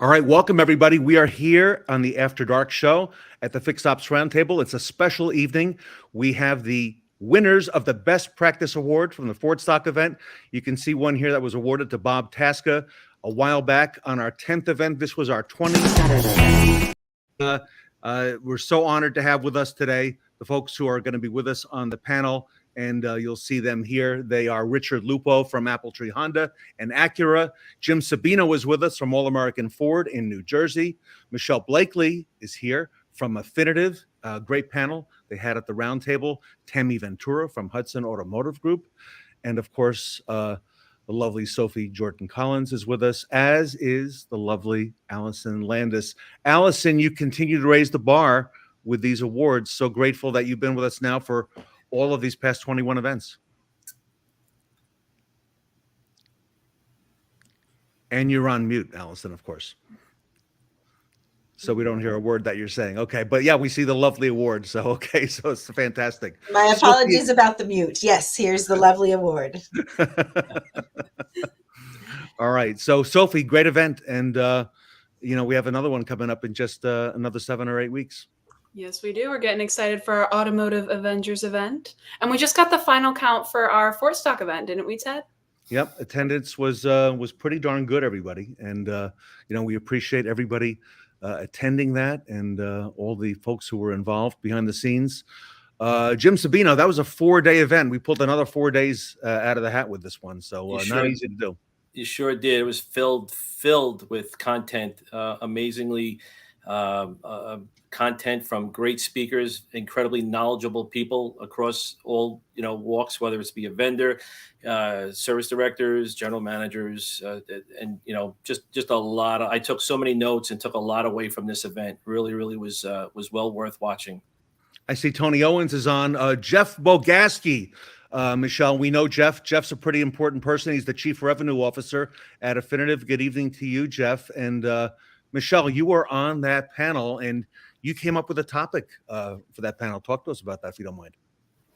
All right, welcome everybody. We are here on the After Dark show at the Fixed Ops Roundtable. It's a special evening. We have the winners of the Best Practice Award from the Ford Stock event. You can see one here that was awarded to Bob Tasca a while back on our 10th event. This was our 20th. We're so honored to have with us today the folks who are going to be with us on the panel, and you'll see them here. They are Richard Lupo from Appletree Honda and Acura. Jim Sabino is with us from All American Ford in New Jersey. Michelle Blakeley is here from Affinitiv. Great panel they had at the roundtable. Tammie Ventura from Hudson Automotive Group. And of course, the lovely Sophie Jordan-Collins is with us, as is the lovely Alyson Landix. Alyson, you continue to raise the bar with these awards. So grateful that you've been with us now for all of these past 21 events. And you're on mute, Alyson, of course. So we don't hear a word that you're saying. Okay, but yeah, we see the lovely award. So, okay, so it's fantastic. My apologies about the mute. Yes, here's the lovely award. All right, so Sophie, great event. And, we have another one coming up in just another 7 or 8 weeks. Yes, we do. We're getting excited for our Automotive Avengers event. And we just got the final count for our Ford Stock event, didn't we, Ted? Yep. Attendance was pretty darn good, everybody. And, we appreciate everybody attending that and all the folks who were involved behind the scenes. Jim Sabino, that was a 4-day event. We pulled another 4 days out of the hat with this one. So not easy to do. You sure did. It was filled with content, amazingly content from great speakers, incredibly knowledgeable people across all walks, whether it's be a vendor, service directors, general managers, and just a lot. I took so many notes and took a lot away from this event. Really was well worth watching. I see Tony Owens is on. Jeff Bogaski. Michelle, we know Jeff. Jeff's a pretty important person. He's the Chief Revenue Officer at Affinitiv. Good evening to you, Jeff. And Michelle, you were on that panel, and you came up with a topic for that panel. Talk to us about that, if you don't mind.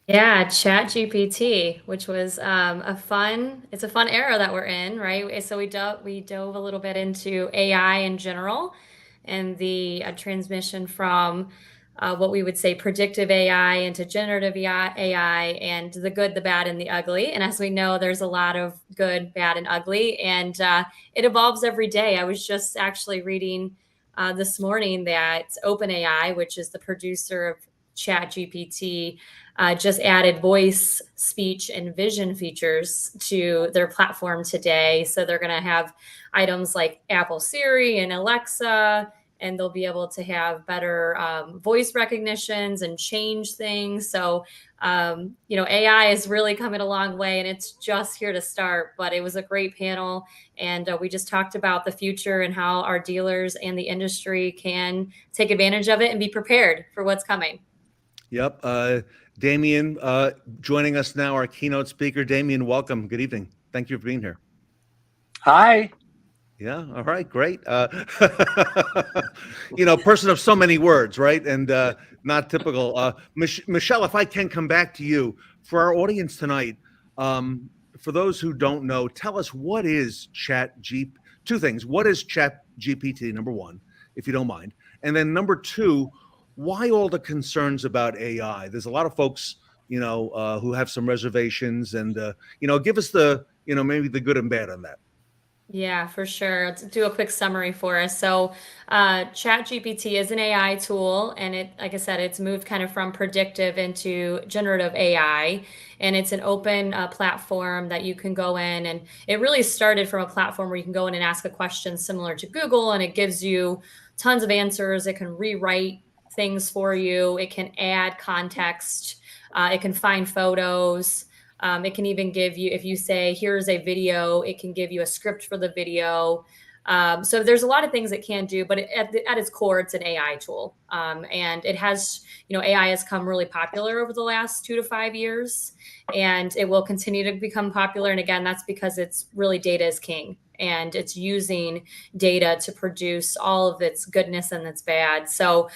Yeah, ChatGPT, which was a fun era that we're in, right? So we dove a little bit into AI in general and the transmission from what we would say predictive AI into generative AI and the good, the bad, and the ugly. And as we know, there's a lot of good, bad, and ugly, and it evolves every day. I was just actually reading this morning that OpenAI, which is the producer of ChatGPT, just added voice, speech, and vision features to their platform today. So they're going to have items like Apple Siri and Alexa, and they'll be able to have better voice recognitions and change things. So, AI is really coming a long way, and it's just here to start. But it was a great panel, and we just talked about the future and how our dealers and the industry can take advantage of it and be prepared for what's coming. Yep. Damian joining us now, our keynote speaker. Damian, welcome. Good evening. Thank you for being here. Hi. Yeah. All right. Great. Person of so many words, right? And not typical. Michelle, if I can come back to you for our audience tonight, for those who don't know, tell us what is two things. What is ChatGPT, number one, if you don't mind? And then number two, why all the concerns about AI? There's a lot of folks, who have some reservations, and, give us the, maybe the good and bad on that. Yeah, for sure. Let's do a quick summary for us. So ChatGPT is an AI tool, and like I said, it's moved kind of from predictive into generative AI, and it's an open platform that you can go in, and it really started from a platform where you can go in and ask a question similar to Google, and it gives you tons of answers. It can rewrite things for you. It can add context. It can find photos. It can even give you, if you say, here's a video, it can give you a script for the video. So there's a lot of things it can do, but at its core, it's an AI tool. And it has, AI has come really popular over the last 2 to 5 years, and it will continue to become popular. And again, that's because it's really data is king, and it's using data to produce all of its goodness and its bad. So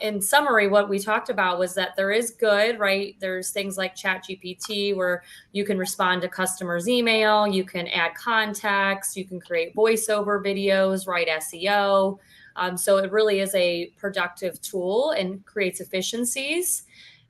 in summary, what we talked about was that there is good, right? There's things like ChatGPT where you can respond to customers' email, you can add context, you can create voiceover videos, write SEO. So it really is a productive tool and creates efficiencies.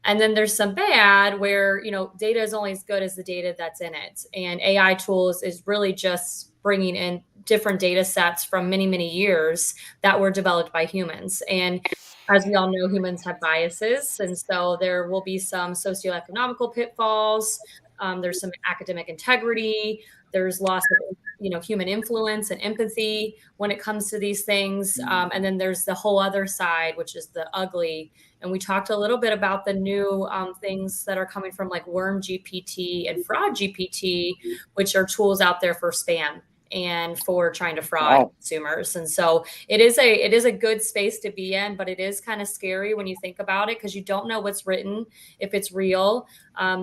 And then there's some bad where, data is only as good as the data that's in it. And AI tools is really just bringing in different data sets from many, many years that were developed by humans. And as we all know, humans have biases. And so there will be some socioeconomical pitfalls. There's some academic integrity. There's loss of human influence and empathy when it comes to these things. And then there's the whole other side, which is the ugly. And we talked a little bit about the new things that are coming from like Worm GPT and Fraud GPT, which are tools out there for spam and for trying to fraud consumers. And so it is a good space to be in, but it is kind of scary when you think about it because you don't know what's written, if it's real.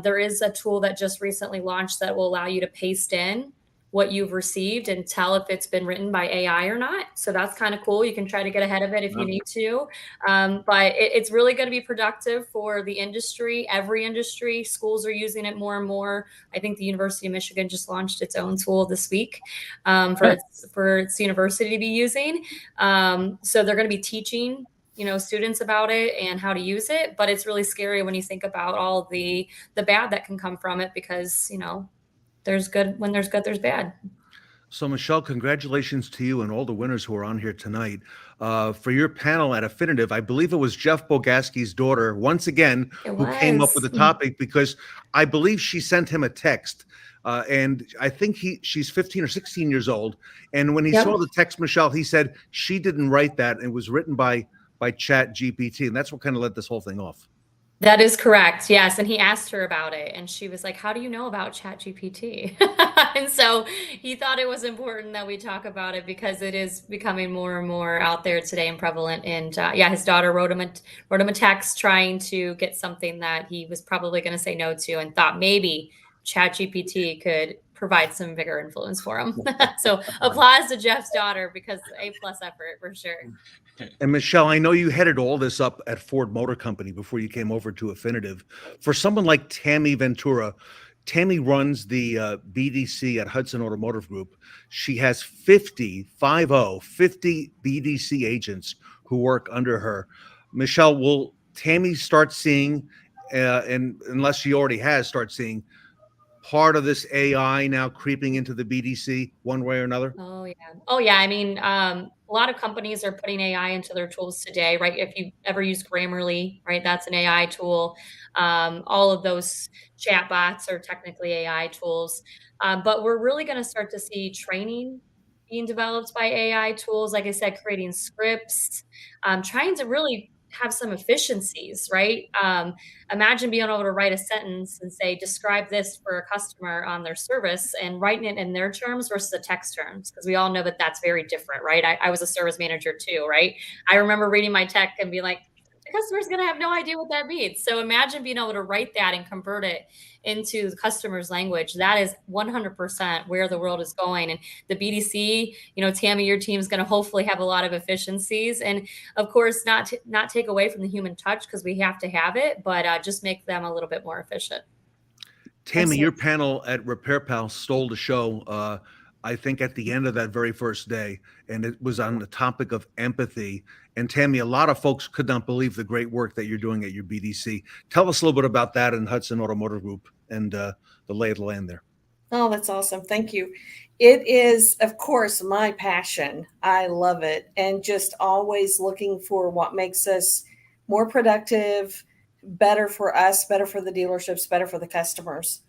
There is a tool that just recently launched that will allow you to paste in what you've received and tell if it's been written by AI or not. So that's kind of cool. You can try to get ahead of it if you need to. But it's really going to be productive for the industry, every industry. Schools are using it more and more. I think the University of Michigan just launched its own tool this week for its university to be using. So they're going to be teaching students about it and how to use it. But it's really scary when you think about all the bad that can come from it because, there's good. When there's good, there's bad. So, Michelle, congratulations to you and all the winners who are on here tonight. For your panel at Affinitiv, I believe it was Jeff Bogaski's daughter, once again, who came up with the topic because I believe she sent him a text. And I think she's 15 or 16 years old. And when he saw the text, Michelle, he said she didn't write that. It was written by Chat GPT. And that's what kind of let this whole thing off. That is correct. Yes. And he asked her about it. And she was like, how do you know about ChatGPT? And so he thought it was important that we talk about it because it is becoming more and more out there today and prevalent. And his daughter wrote him a text trying to get something that he was probably going to say no to and thought maybe ChatGPT could provide some bigger influence for him. So applause to Jeff's daughter because A+ effort for sure. And Michelle, I know you headed all this up at Ford Motor Company before you came over to Affinitiv. For someone like Tammie Ventura, Tammie runs the BDC at Hudson Automotive Group. She has 50 BDC agents who work under her. Michelle, will Tammie start seeing, and unless she already has, start seeing part of this AI now creeping into the BDC one way or another? Oh yeah. I mean, a lot of companies are putting AI into their tools today, right? If you ever use Grammarly, right, that's an AI tool. All of those chatbots are technically AI tools. But we're really going to start to see training being developed by AI tools. Like I said, creating scripts, trying to really have some efficiencies, right? Imagine being able to write a sentence and say, describe this for a customer on their service and writing it in their terms versus the text terms. Because we all know that that's very different, right? I was a service manager too, right? I remember reading my tech and be like, the customer's going to have no idea what that means. So imagine being able to write that and convert it into the customer's language. That is 100% where the world is going. And the BDC, Tammie, your team is going to hopefully have a lot of efficiencies. And of course, not take away from the human touch because we have to have it, but just make them a little bit more efficient. Tammie, your panel at Repair Pal stole the show, I think at the end of that very first day, and it was on the topic of empathy. And Tammie, a lot of folks could not believe the great work that you're doing at your BDC. Tell us a little bit about that in Hudson Automotive Group and the lay of the land there. Oh, that's awesome. Thank you. It is, of course, my passion. I love it. And just always looking for what makes us more productive, better for us, better for the dealerships, better for the customers.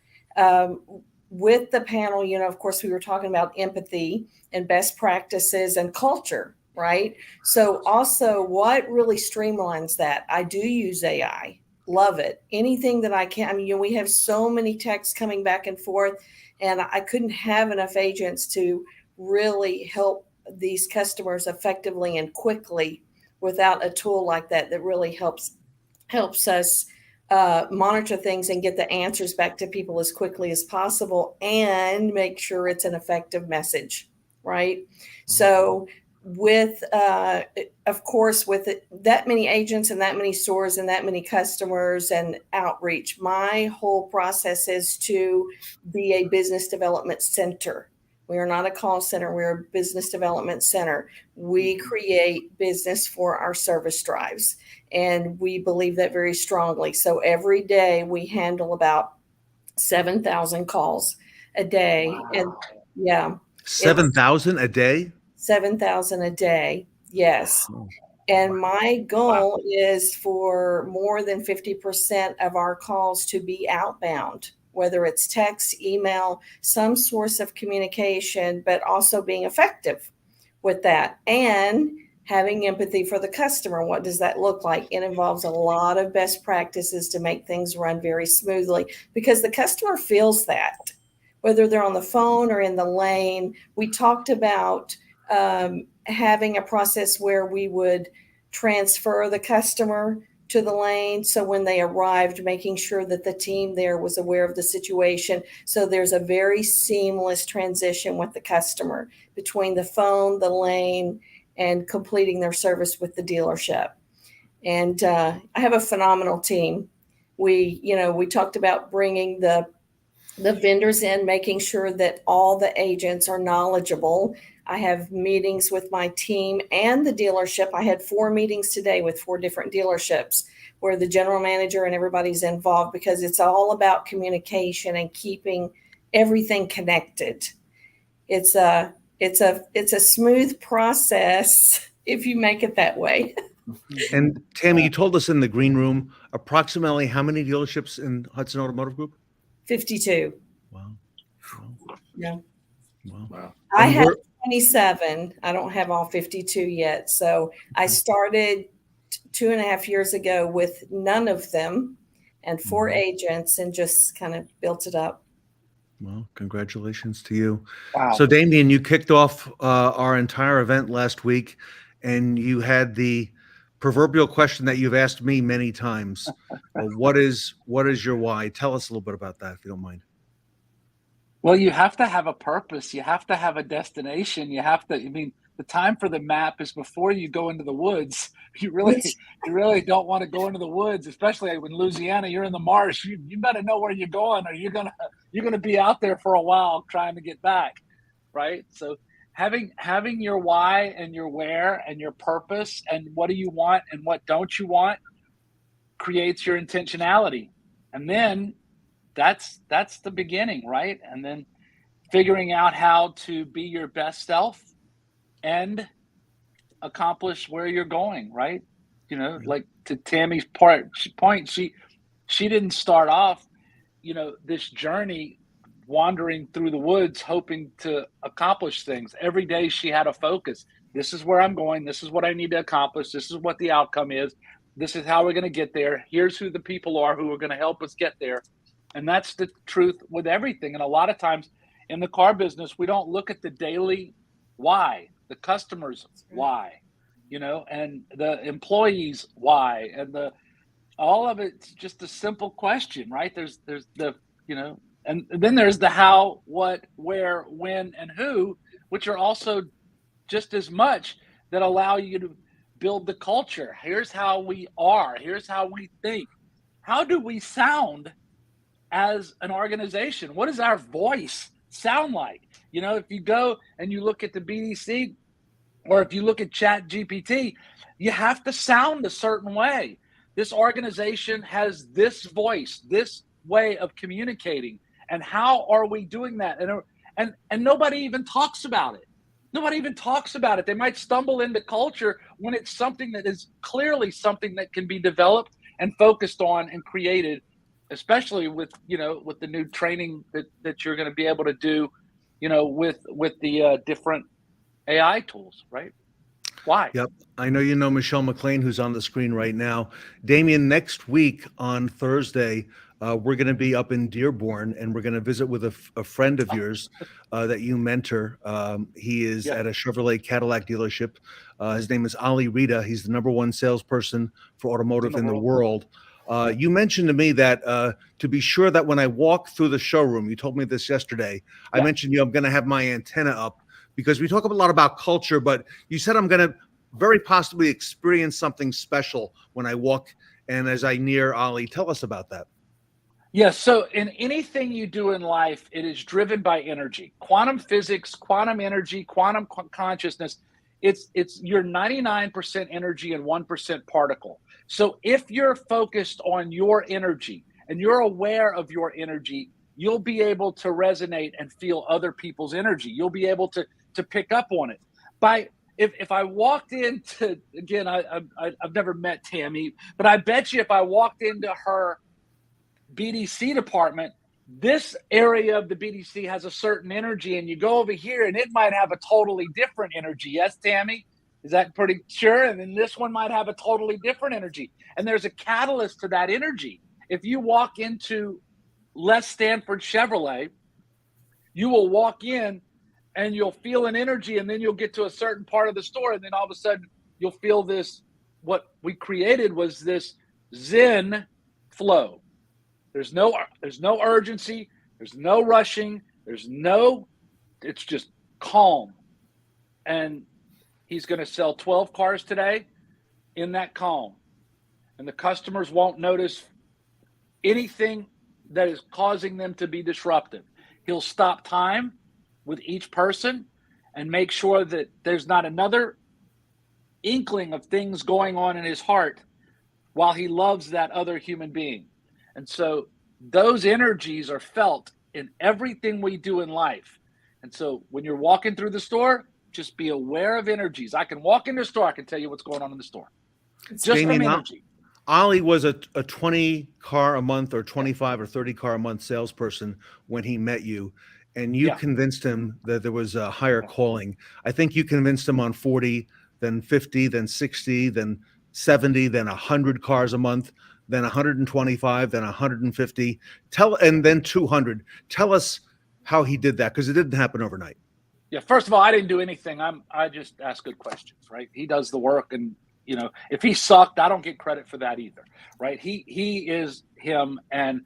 With the panel, of course, we were talking about empathy and best practices and culture, right? So also what really streamlines that? I do use AI, love it. Anything that I can, we have so many texts coming back and forth, and I couldn't have enough agents to really help these customers effectively and quickly without a tool like that really helps us monitor things and get the answers back to people as quickly as possible and make sure it's an effective message, right? So with, of course, with that many agents and that many stores and that many customers and outreach, my whole process is to be a business development center. We are not a call center. We're a business development center. We create business for our service drives, and we believe that very strongly. So every day we handle about 7,000 calls a day. Wow. And yeah. 7,000 a day? 7,000 a day. Yes. Oh. And my goal is for more than 50% of our calls to be outbound, whether it's text, email, some source of communication, but also being effective with that and having empathy for the customer. What does that look like? It involves a lot of best practices to make things run very smoothly because the customer feels that, whether they're on the phone or in the lane. We talked about having a process where we would transfer the customer to the lane. So when they arrived, making sure that the team there was aware of the situation. So there's a very seamless transition with the customer between the phone, the lane, and completing their service with the dealership. And I have a phenomenal team. We talked about bringing the vendors in, making sure that all the agents are knowledgeable. I have meetings with my team and the dealership. I had 4 meetings today with 4 different dealerships where the general manager and everybody's involved because it's all about communication and keeping everything connected. It's a smooth process if you make it that way. And Tammie, you told us in the green room approximately how many dealerships in Hudson Automotive Group? 52. Wow. Yeah. Wow. I have 27. I don't have all 52 yet. So I started 2.5 years ago with none of them and 4 agents and just kind of built it up. Well, congratulations to you. Wow. So Damian, you kicked off our entire event last week and you had the proverbial question that you've asked me many times. What is your why? Tell us a little bit about that, if you don't mind. Well, you have to have a purpose. You have to have a destination. The time for the map is before you go into the woods. You really don't want to go into the woods, especially in Louisiana. You're in the marsh. You better know where you're going, or you're gonna be out there for a while trying to get back, right? So having your why and your where and your purpose and what do you want and what don't you want creates your intentionality, and then that's the beginning, right? And then figuring out how to be your best self and accomplish where you're going, right? Like to Tammie's point, she didn't start off, this journey wandering through the woods hoping to accomplish things. Every day she had a focus. This is where I'm going. This is what I need to accomplish. This is what the outcome is. This is how we're going to get there. Here's who the people are who are going to help us get there. And that's the truth with everything. And a lot of times in the car business, we don't look at the daily why, the customers why, and the employees why, and all of it's just a simple question, right? There's the, and then there's the how, what, where, when, and who, which are also just as much that allow you to build the culture. Here's how we are. Here's how we think. How do we sound as an organization? What does our voice sound like? If you go and you look at the BDC or if you look at Chat GPT, you have to sound a certain way. This organization has this voice, this way of communicating. And how are we doing that? And nobody even talks about it. Nobody even talks about it. They might stumble into culture when it's something that is clearly something that can be developed and focused on and created, especially with the new training that you're going to be able to do, with the different AI tools, right? Why? Yep. I know Michelle McLean, who's on the screen right now. Damian, next week on Thursday, we're going to be up in Dearborn, and we're going to visit with a friend of yours that you mentor. He is at a Chevrolet Cadillac dealership. His name is Ali Rita. He's the #1 salesperson for automotive in the world. You mentioned to me that to be sure that when I walk through the showroom, you told me this yesterday, I mentioned I'm going to have my antenna up because we talk a lot about culture, but you said I'm going to very possibly experience something special when I walk and as I near Ali. Tell us about that. Yes. So in anything you do in life, it is driven by energy, quantum physics, quantum energy, quantum consciousness. It's your 99% energy and 1% particle. So if you're focused on your energy and you're aware of your energy, you'll be able to resonate and feel other people's energy. You'll be able to pick up on it. If I walked into, again, I've never met Tammie, but I bet you if I walked into her BDC department, this area of the BDC has a certain energy, and you go over here and it might have a totally different energy. Yes, Tammie? Is that pretty sure? And then this one might have a totally different energy. And there's a catalyst to that energy. If you walk into Les Stanford Chevrolet, you will walk in and you'll feel an energy, and then you'll get to a certain part of the store, and then all of a sudden you'll feel this, what we created was this Zen flow. There's no urgency. There's no rushing. It's just calm. And he's going to sell 12 cars today in that calm. And the customers won't notice anything that is causing them to be disruptive. He'll stop time with each person and make sure that there's not another inkling of things going on in his heart while he loves that other human being. And so those energies are felt in everything we do in life. And so when you're walking through the store, just be aware of energies. I can walk into the store, I can tell you what's going on in the store. Just Damian, from energy. Ali was a 20 car a month or 25 or 30 car a month salesperson when he met you, and you convinced him that there was a higher calling. I think you convinced him on 40, then 50, then 60, then 70, then 100 cars a month, then 125, then 150, and then 200. Tell us how he did that, because it didn't happen overnight. Yeah, first of all, I didn't do anything. I just ask good questions, right? He does the work, and if he sucked, I don't get credit for that either, right? He is him, and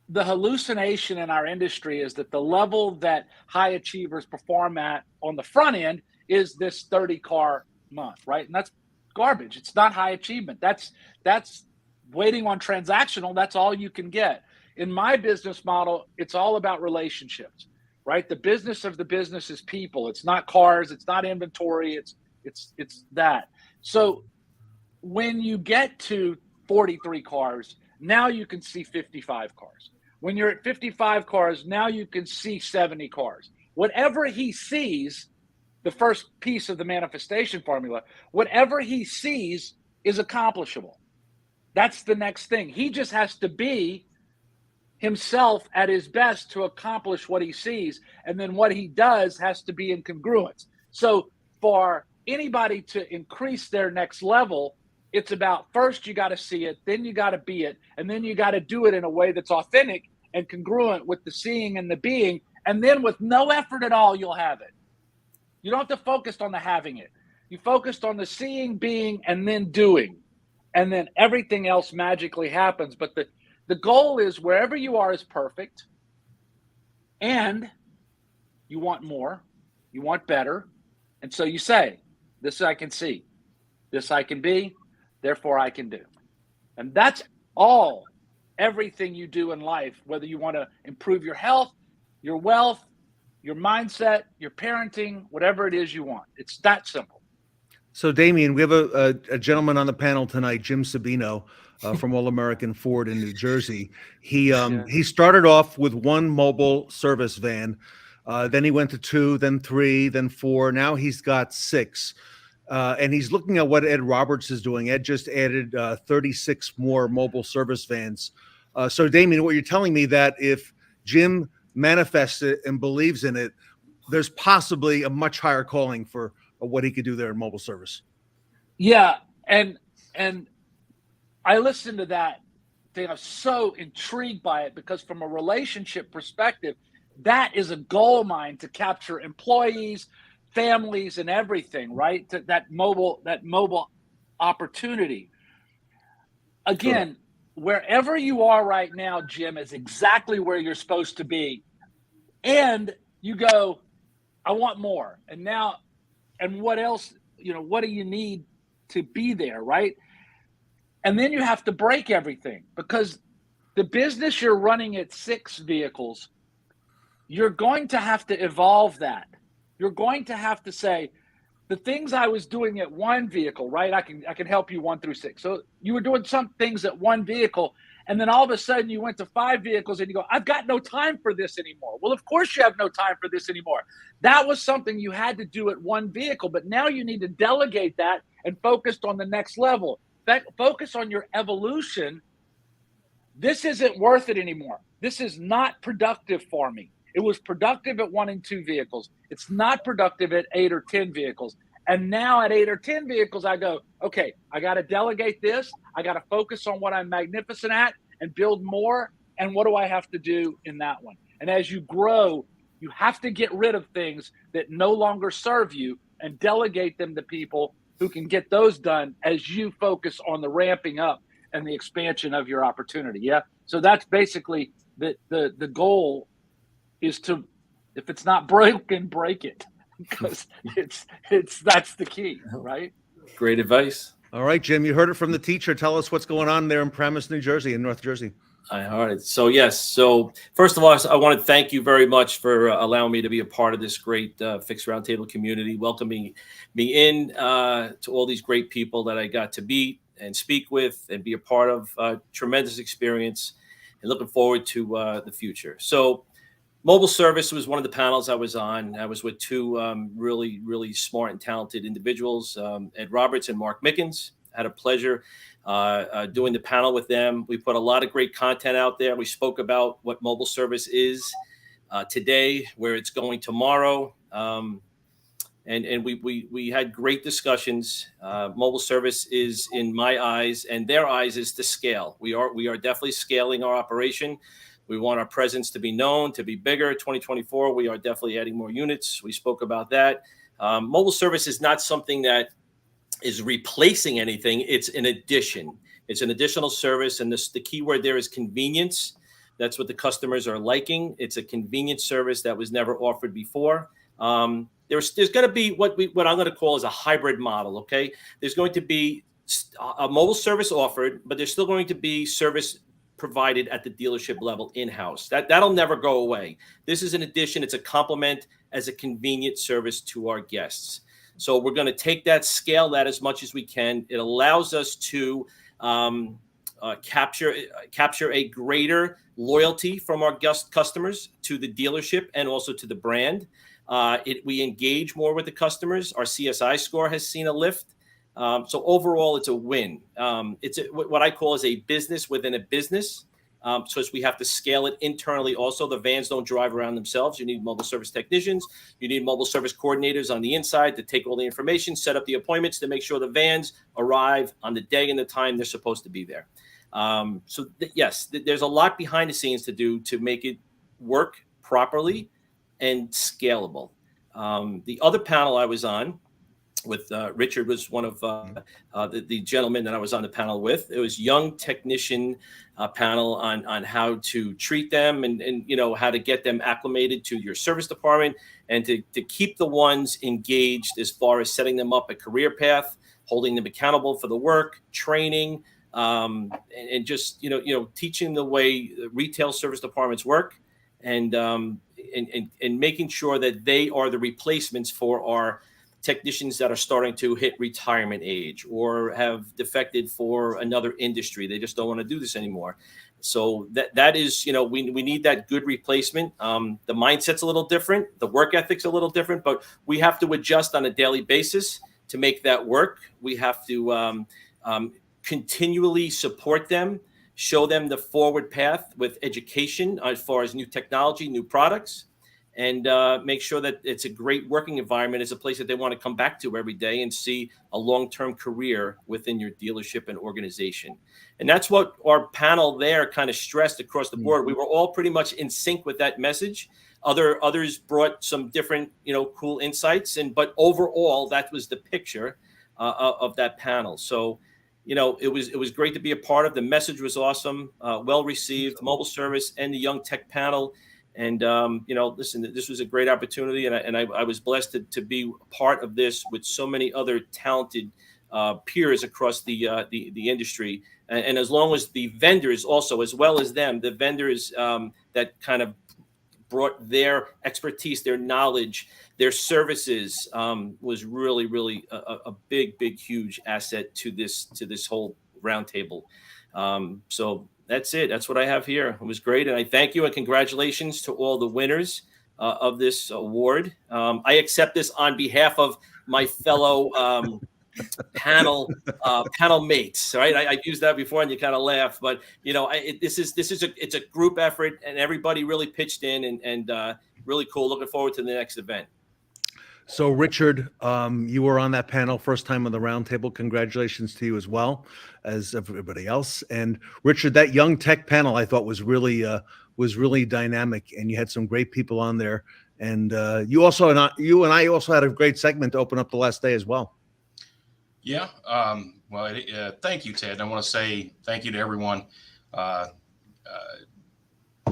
the hallucination in our industry is that the level that high achievers perform at on the front end is this 30 car month, right? And that's garbage. It's not high achievement. That's waiting on transactional. That's all you can get. In my business model, it's all about relationships, right? The business of the business is people. It's not cars. It's not inventory. It's that. So when you get to 43 cars, now you can see 55 cars. When you're at 55 cars, now you can see 70 cars. Whatever he sees, the first piece of the manifestation formula, whatever he sees is accomplishable. That's the next thing. He just has to be himself at his best to accomplish what he sees. And then what he does has to be in congruence. So for anybody to increase their next level, it's about first you got to see it, then you got to be it, and then you got to do it in a way that's authentic and congruent with the seeing and the being. And then with no effort at all, you'll have it. You don't have to focus on the having it. You focused on the seeing, being, and then doing. And then everything else magically happens. But the goal is wherever you are is perfect. And you want more. You want better. And so you say, this I can see. This I can be. Therefore I can do. And that's all, everything you do in life, whether you want to improve your health, your wealth, your mindset, your parenting, whatever it is you want. It's that simple. So, Damian, we have a gentleman on the panel tonight, Jim Sabino, from All American Ford in New Jersey. He started off with one mobile service van. Then he went to 2, then 3, then 4. Now he's got 6. And he's looking at what Ed Roberts is doing. Ed just added 36 more mobile service vans. So, Damian, what you're telling me that if Jim manifests it and believes in it, there's possibly a much higher calling for what he could do there in mobile service. Yeah, and I listened to that thing. I'm so intrigued by it because from a relationship perspective, that is a gold mine to capture employees, families, and everything, right? That mobile opportunity. Again, wherever you are right now, Jim, is exactly where you're supposed to be. And you go, I want more. And now, and what else, what do you need to be there, right? And then you have to break everything because the business you're running at 6 vehicles, you're going to have to evolve that. You're going to have to say, the things I was doing at 1 vehicle, right? I can help you 1 through 6. So you were doing some things at 1 vehicle, and then all of a sudden you went to 5 vehicles and you go, I've got no time for this anymore. Well, of course you have no time for this anymore. That was something you had to do at 1 vehicle, but now you need to delegate that and focus on the next level. Focus on your evolution. This isn't worth it anymore. This is not productive for me. It was productive at 1 and 2 vehicles. It's not productive at 8 or 10 vehicles. And now at 8 or 10 vehicles, I go, okay, I got to delegate this. I got to focus on what I'm magnificent at and build more. And what do I have to do in that one? And as you grow, you have to get rid of things that no longer serve you and delegate them to people who can get those done as you focus on the ramping up and the expansion of your opportunity. Yeah. So that's basically the goal is to, if it's not broken, break it, because that's the key, right? Great advice. All right, Jim, you heard it from the teacher. Tell us what's going on there in Paramus, New Jersey, in North Jersey. I heard it. So yes. So first of all, I want to thank you very much for allowing me to be a part of this great Fixed Roundtable community, welcoming me in to all these great people that I got to meet and speak with and be a part of. Tremendous experience, and looking forward to the future. So mobile service was one of the panels I was on. I was with 2 really, really smart and talented individuals, Ed Roberts and Mark Mickens. I had a pleasure doing the panel with them. We put a lot of great content out there. We spoke about what mobile service is today, where it's going tomorrow. And we had great discussions. Mobile service is, in my eyes and their eyes, is to scale. We are definitely scaling our operation. We want our presence to be known, to be bigger. 2024, we are definitely adding more units. We spoke about that. Mobile service is not something that is replacing anything. It's an addition. It's an additional service. And the key word there is convenience. That's what the customers are liking. It's a convenient service that was never offered before. There's going to be what I'm going to call is a hybrid model. Okay. There's going to be a mobile service offered, but there's still going to be service provided at the dealership level in-house. That'll never go away. This is an addition. It's a complement as a convenient service to our guests. So we're going to take that, scale that as much as we can. It allows us to capture a greater loyalty from our customers to the dealership and also to the brand. We engage more with the customers. Our CSI score has seen a lift. So overall, it's a win. It's what I call is a business within a business. So as we have to scale it internally also. The vans don't drive around themselves. You need mobile service technicians. You need mobile service coordinators on the inside to take all the information, set up the appointments to make sure the vans arrive on the day and the time they're supposed to be there. Yes, there's a lot behind the scenes to do to make it work properly and scalable. The other panel I was on with Richard was one of the gentlemen that I was on the panel with. It was young technician panel on how to treat them and how to get them acclimated to your service department and to keep the ones engaged as far as setting them up a career path, holding them accountable for the work, training, and just teaching the way retail service departments work, and making sure that they are the replacements for our technicians that are starting to hit retirement age or have defected for another industry. They just don't want to do this anymore. So that is, we need that good replacement. The mindset's a little different. The work ethic's a little different, but we have to adjust on a daily basis to make that work. We have to continually support them, show them the forward path with education as far as new technology, new products, and make sure that it's a great working environment. It's a place that they want to come back to every day and see a long-term career within your dealership and organization. And that's what our panel there kind of stressed across the board. We were all pretty much in sync with that message. Others brought some different, cool insights, but overall, that was the picture of that panel. So, it was great to be a part of. The message was awesome, well received, mobile service and the young tech panel. And listen, this was a great opportunity, and I was blessed to be part of this with so many other talented peers across the industry. And as long as the vendors also, as well as them, the vendors that kind of brought their expertise, their knowledge, their services was really, really a big, huge asset to this whole roundtable. So that's it. That's what I have here. It was great. And I thank you and congratulations to all the winners of this award. I accept this on behalf of my fellow panel mates. Right. I've used that before and you kind of laugh, but it's a group effort and everybody really pitched in and really cool. Looking forward to the next event. So, Richard, you were on that panel first time on the roundtable. Congratulations to you as well as everybody else. And Richard, that young tech panel I thought was really dynamic, and you had some great people on there. And you and I also had a great segment to open up the last day as well. Yeah. Thank you, Ted. I want to say thank you to everyone.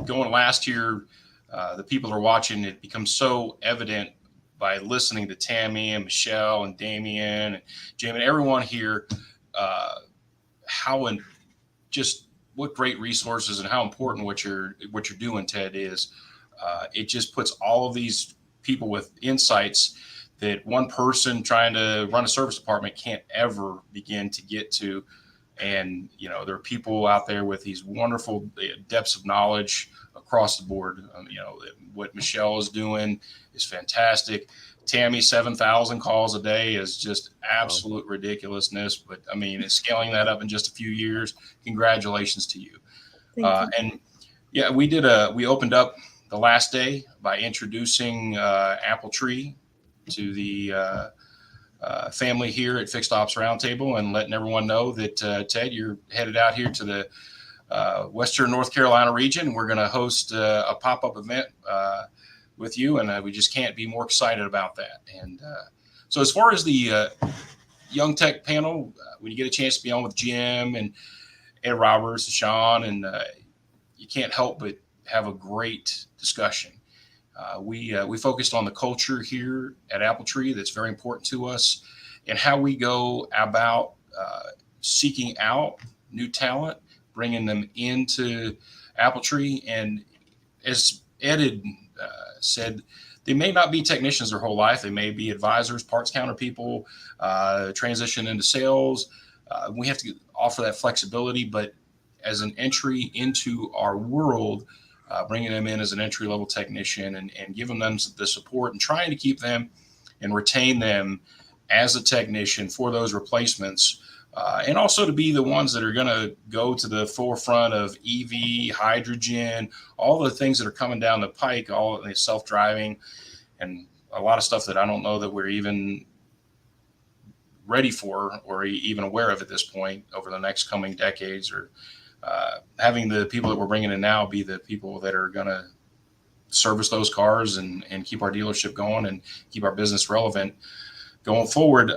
Going last year, the people that are watching, it becomes so evident by listening to Tammie and Michelle and Damian and Jim and everyone here, just what great resources and how important what you're doing, Ted, is. It just puts all of these people with insights that one person trying to run a service department can't ever begin to get to. And, there are people out there with these wonderful depths of knowledge across the board. What Michelle is doing is fantastic. Tammie, 7,000 calls a day is just absolute ridiculousness. But scaling that up in just a few years, congratulations to you. And yeah, we opened up the last day by introducing Apple Tree to the family here at Fixed Ops Roundtable and letting everyone know that, Ted, you're headed out here to the Western North Carolina region. We're going to host a pop-up event with you, and we just can't be more excited about that. And so as far as the Young Tech panel, when you get a chance to be on with Jim and Ed Roberts, Sean, and you can't help but have a great discussion. We focused on the culture here at Apple Tree that's very important to us, and how we go about seeking out new talent, bringing them into Apple Tree. And as Ed had said, they may not be technicians their whole life. They may be advisors, parts counter people, transition into sales. We have to offer that flexibility, but as an entry into our world, bringing them in as an entry-level technician and giving them the support and trying to keep them and retain them as a technician for those replacements. And also to be the ones that are going to go to the forefront of EV, hydrogen, all the things that are coming down the pike, all of the self-driving, and a lot of stuff that I don't know that we're even ready for or even aware of at this point over the next coming decades, or having the people that we're bringing in now be the people that are going to service those cars and keep our dealership going and keep our business relevant going forward.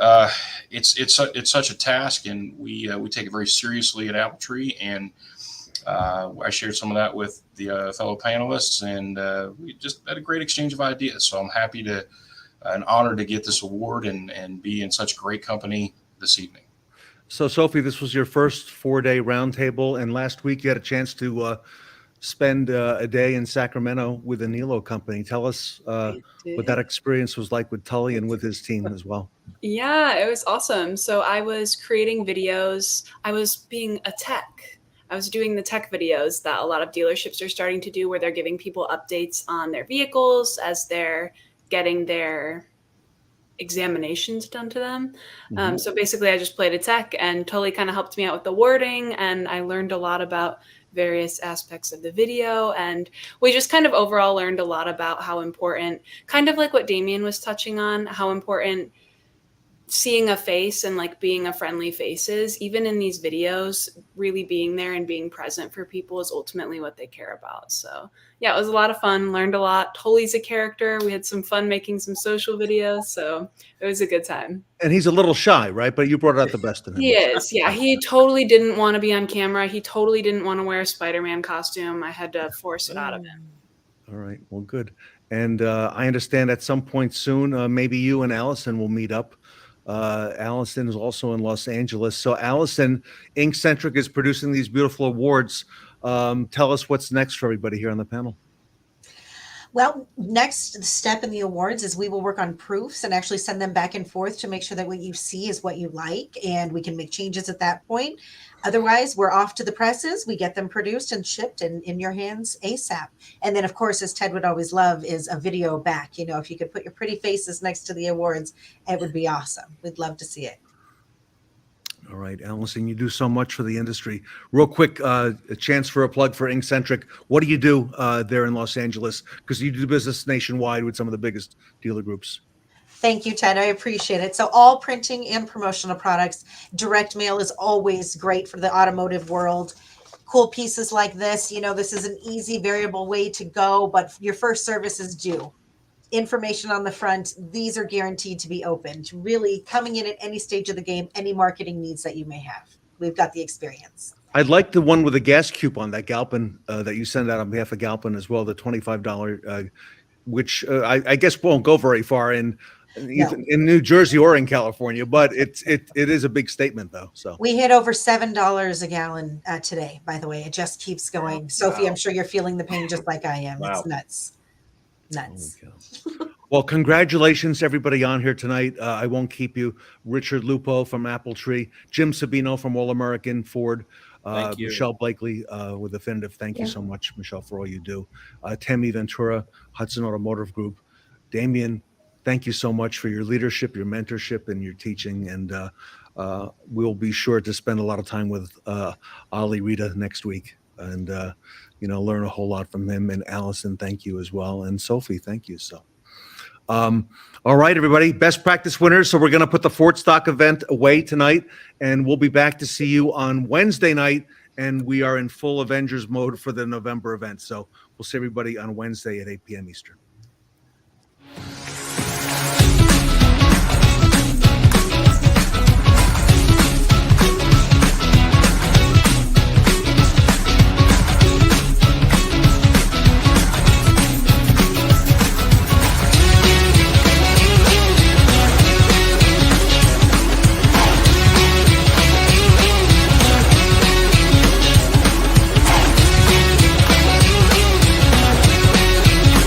It's such a task, and we take it very seriously at Apple Tree. And I shared some of that with the fellow panelists, and we just had a great exchange of ideas. So I'm happy to, and honored to get this award and be in such great company this evening. So, Sophie, this was your first 4-day roundtable, and last week you had a chance to spend a day in Sacramento with the Nilo company. Tell us what that experience was like with Tully and with his team as well. Yeah, it was awesome. So I was creating videos. I was being a tech. I was doing the tech videos that a lot of dealerships are starting to do, where they're giving people updates on their vehicles as they're getting their examinations done to them. So basically I just played a tech, and Tully kind of helped me out with the wording, and I learned a lot about various aspects of the video. And we just kind of overall learned a lot about how important, kind of like what Damian was touching on, how important seeing a face and like being a friendly face is, even in these videos, really being there and being present for people is ultimately what they care about. So yeah, it was a lot of fun, learned a lot. Tully's a character. We had some fun making some social videos. So it was a good time. And he's a little shy, right? But you brought out the best in him. He is. Yeah. He totally didn't want to be on camera. He totally didn't want to wear a Spider-Man costume. I had to force it out of him. All right. Well, good. And I understand at some point soon, maybe you and Alyson will meet up. Alyson is also in Los Angeles. So Alyson, Inkcentric is producing these beautiful awards. Tell us what's next for everybody here on the panel. Well, next step in the awards is we will work on proofs and actually send them back and forth to make sure that what you see is what you like, and we can make changes at that point. Otherwise, we're off to the presses. We get them produced and shipped and in your hands ASAP. And then, of course, as Ted would always love, is a video back. You know, if you could put your pretty faces next to the awards, it would be awesome. We'd love to see it. All right, Alyson, you do so much for the industry. Real quick, a chance for a plug for Inkcentric. What do you do there in Los Angeles? Because you do business nationwide with some of the biggest dealer groups. Thank you, Ted. I appreciate it. So all printing and promotional products. Direct mail is always great for the automotive world. Cool pieces like this. You know, this is an easy variable way to go, but your first service is due. Information on the front. These are guaranteed to be opened. Really coming in at any stage of the game, any marketing needs that you may have. We've got the experience. I'd like the one with the gas coupon, that Galpin that you send out on behalf of Galpin as well, the $25, which I guess won't go very far in New Jersey or in California, but it is a big statement though. So we hit over $7 a gallon today. By the way, it just keeps going. Wow. Sophie, I'm sure you're feeling the pain just like I am. Wow. It's nuts. Well, congratulations to everybody on here tonight. I won't keep you. Richard Lupo from Apple Tree, Jim Sabino from All American Ford, Michelle Blakeley with Affinitiv. Thank you so much, Michelle, for all you do. Tammie, Ventura, Hudson Automotive Group. Damian, thank you so much for your leadership, your mentorship, and your teaching. And we'll be sure to spend a lot of time with Ali Rita next week. And learn a whole lot from him. And Alyson, thank you as well. And Sophie, thank you. So, all right, everybody, best practice winners. So we're going to put the Ford stock event away tonight, and we'll be back to see you on Wednesday night. And we are in full Avengers mode for the November event. So we'll see everybody on Wednesday at 8 p.m. Eastern.